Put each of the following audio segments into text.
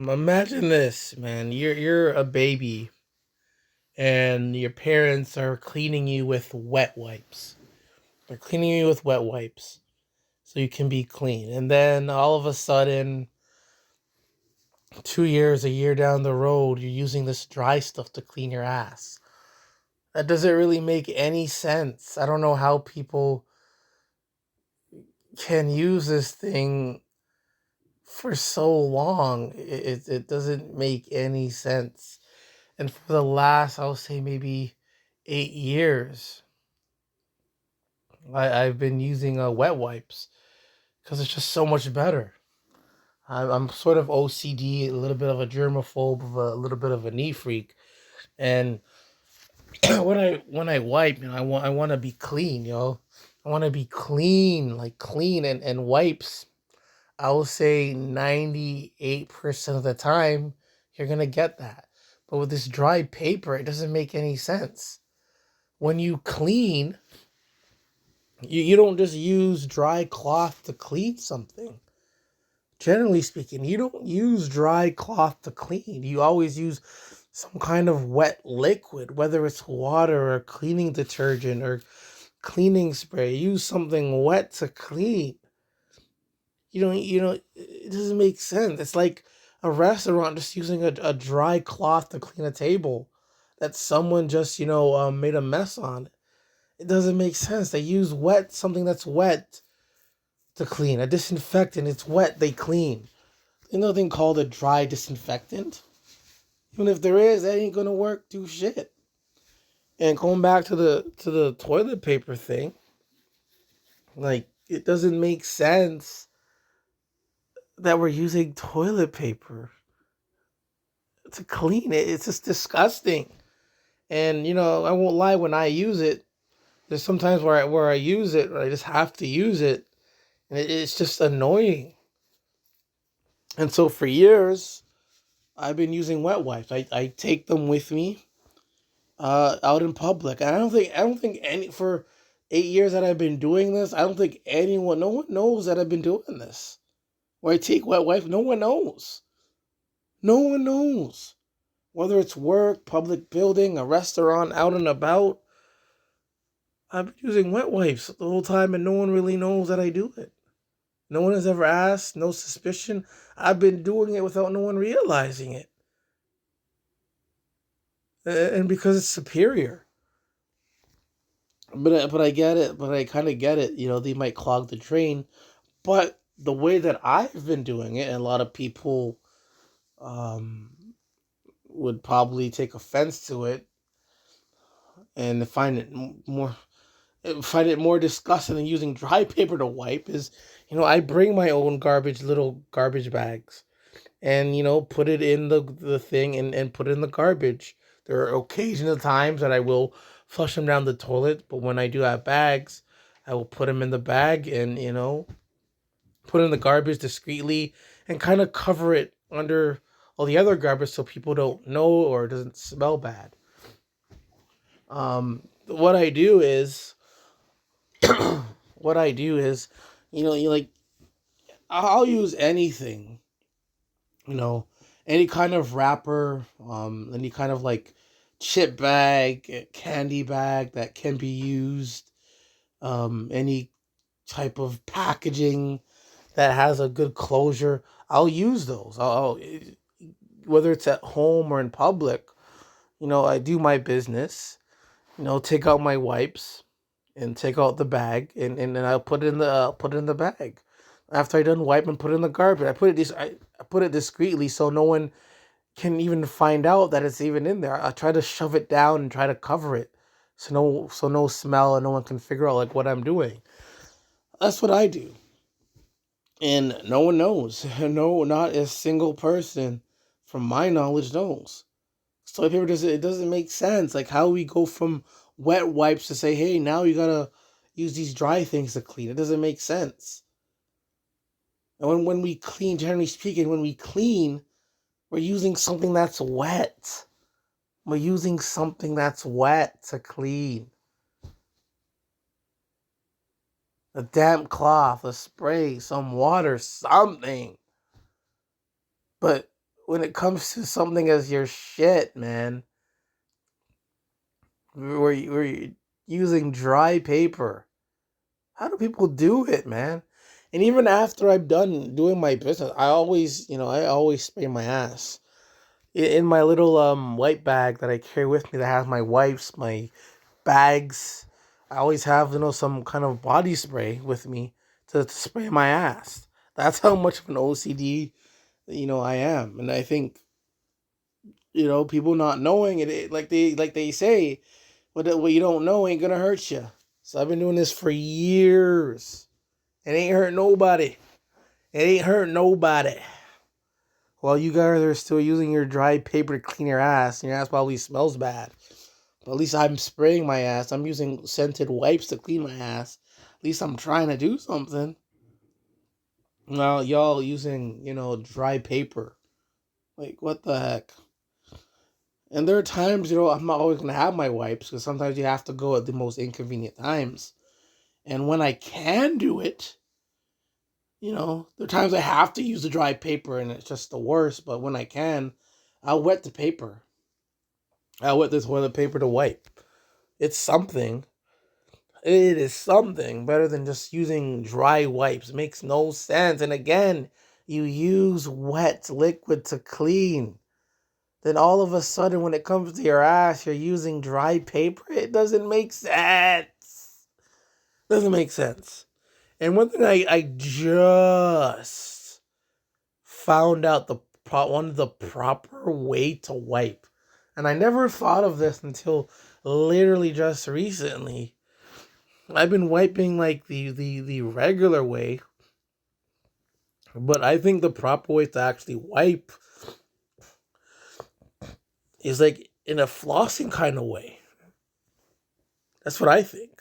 Imagine this, man. You're a baby and your parents are cleaning you with wet wipes. They're cleaning you with wet wipes so you can be clean. And then all of a sudden, 2 years, a year down the road, you're using this dry stuff to clean your ass. That doesn't really make any sense. I don't know how people can use this thing for so long. It doesn't make any sense. And for the last, I'll say maybe 8 years, I've been using wet wipes because it's just so much better. I'm sort of OCD, a little bit of a germaphobe, a little bit of a knee freak, and when I wipe, I want to be clean, yo. I want to be clean, like clean, and wipes. I will say 98% of the time you're gonna get that, but with this dry paper, it doesn't make any sense. When you clean, you don't just use dry cloth to clean something. Generally speaking, you don't use dry cloth to clean. You always use some kind of wet liquid, whether it's water or cleaning detergent or cleaning spray. Use something wet to clean. It doesn't make sense. It's like a restaurant just using a dry cloth to clean a table that someone just, made a mess on. It doesn't make sense. They use something that's wet to clean. A disinfectant, it's wet, they clean. There's nothing called a dry disinfectant. Even if there is, that ain't gonna work, do shit. And going back to the toilet paper thing, like it doesn't make sense that we're using toilet paper to clean it. It's just disgusting. And I won't lie, when I use it, there's sometimes where I use it, I just have to use it, and it's just annoying. And so for years, I've been using wet wipes. I take them with me out in public. And I don't think any for 8 years that I've been doing this, I don't think no one knows that I've been doing this. Where I take wet wipes, no one knows. No one knows. Whether it's work, public building, a restaurant, out and about, I've been using wet wipes the whole time and no one really knows that I do it. No one has ever asked, no suspicion. I've been doing it without no one realizing it. And because it's superior. But I get it. But I kind of get it. They might clog the drain, but the way that I've been doing it, and a lot of people um, would probably take offense to it and find it more disgusting than using dry paper to wipe. Is I bring my own little garbage bags, and put it in the thing and put it in the garbage. There are occasional times that I will flush them down the toilet, but when I do have bags, I will put them in the bag and put it in the garbage discreetly and kind of cover it under all the other garbage so people don't know or it doesn't smell bad. What I do is what I do is, you like I'll use anything, you know, any kind of wrapper, any kind of like chip bag, candy bag that can be used, any type of packaging that has a good closure. I'll use those. Whether it's at home or in public, I do my business. Take out my wipes and take out the bag, and then I'll put it in the bag. After I done wipe and put it in the garbage, I put it discreetly so no one can even find out that it's even in there. I try to shove it down and try to cover it so no smell and no one can figure out like what I'm doing. That's what I do. And no one knows. No, not a single person from my knowledge knows. So if it doesn't make sense. Like how we go from wet wipes to say, hey, now you gotta use these dry things to clean. It doesn't make sense. And when we clean, generally speaking, when we clean, we're using something that's wet. We're using something that's wet to clean. A damp cloth, a spray, some water, something. But when it comes to something as your shit, man, we're using dry paper. How do people do it, man? And even after I'm done doing my business, I always spray my ass. In my little white bag that I carry with me that has my wipes, my bags. I always have, some kind of body spray with me to spray my ass. That's how much of an OCD, I am. And I think, people not knowing like they say, what you don't know ain't gonna hurt you. So I've been doing this for years. It ain't hurt nobody. It ain't hurt nobody. While you guys are still using your dry paper to clean your ass, and your ass probably smells bad. But at least I'm spraying my ass. I'm using scented wipes to clean my ass. At least I'm trying to do something. Well, y'all using, dry paper. Like, what the heck? And there are times, I'm not always going to have my wipes because sometimes you have to go at the most inconvenient times. And when I can do it, there are times I have to use the dry paper and it's just the worst. But when I can, I'll wet the paper. I'll wet the toilet paper to wipe. It's something. It is something better than just using dry wipes. It makes no sense. And again, you use wet liquid to clean. Then all of a sudden, when it comes to your ass, you're using dry paper. It doesn't make sense. Doesn't make sense. And one thing I just found out one of the proper way to wipe, and I never thought of this until literally just recently. I've been wiping like the regular way, but I think the proper way to actually wipe is like in a flossing kind of way. That's what I think.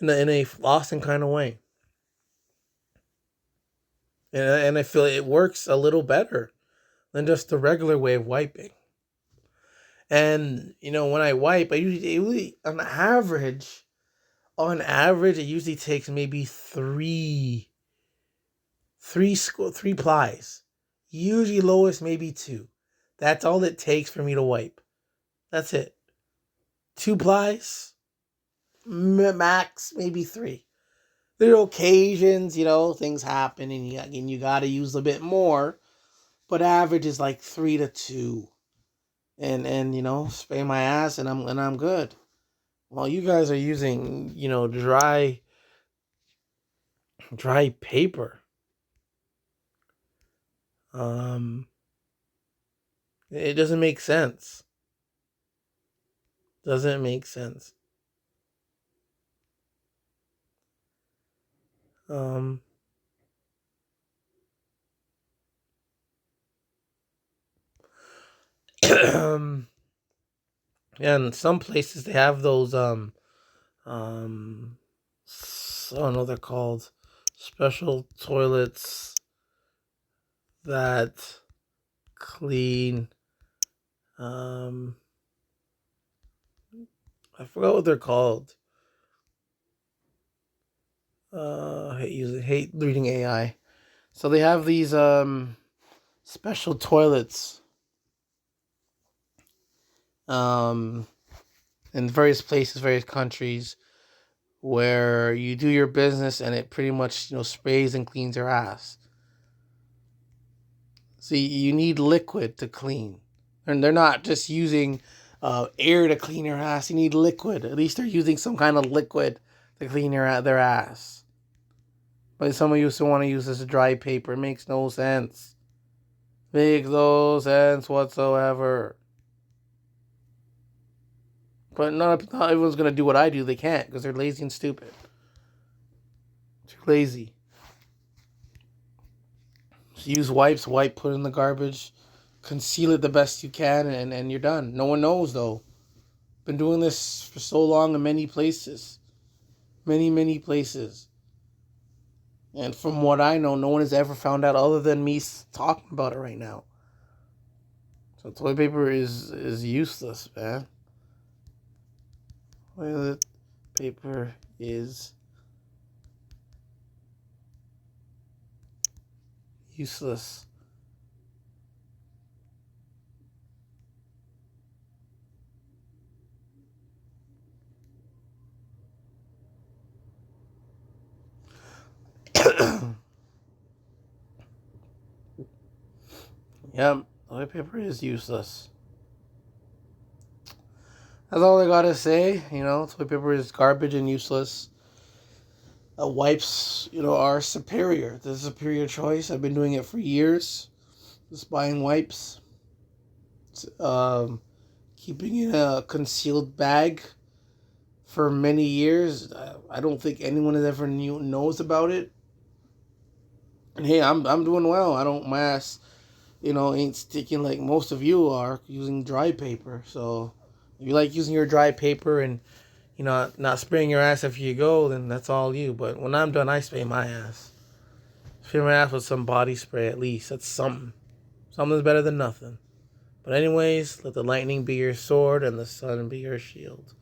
In a flossing kind of way. And I feel it works a little better than just the regular way of wiping. And when I wipe, usually on average, it usually takes maybe three plies. Usually lowest maybe two. That's all it takes for me to wipe. That's it. Two plies, max maybe three. There are occasions, things happen and you got to use a bit more, but average is like 3 to 2. And spray my ass and I'm good. While you guys are using, dry paper. Um it doesn't make sense. Doesn't make sense. Um yeah, in some places they have those um I don't know what they're called, special toilets that clean, um I forgot what they're called. Hate reading AI. So they have these special toilets um in various places, various countries, where you do your business and it pretty much sprays and cleans your ass. See, you need liquid to clean, and they're not just using air to clean your ass. You need liquid. At least they're using some kind of liquid to clean their ass. But some of you still want to use this dry paper. It makes no sense. Makes no sense whatsoever. But not everyone's gonna do what I do. They can't because they're lazy and stupid. Too lazy. Just use wipes, put it in the garbage, conceal it the best you can, and you're done. No one knows though. Been doing this for so long in many places. Many places. And from what I know, no one has ever found out other than me talking about it right now. So toilet paper is useless, man. Toilet paper is useless. Yep, toilet paper is useless. That's all I gotta say. Toilet paper is garbage and useless. Wipes, are superior. This is a superior choice. I've been doing it for years. Just buying wipes. Um, Keeping in a concealed bag for many years. I don't think anyone has ever knows about it. And hey, I'm doing well. I don't my ass, ain't sticking like most of you are using dry paper. So if you like using your dry paper and not spraying your ass after you go, then that's all you. But when I'm done, I spray my ass. Spray my ass with some body spray at least. That's something. Something's better than nothing. But anyways, let the lightning be your sword and the sun be your shield.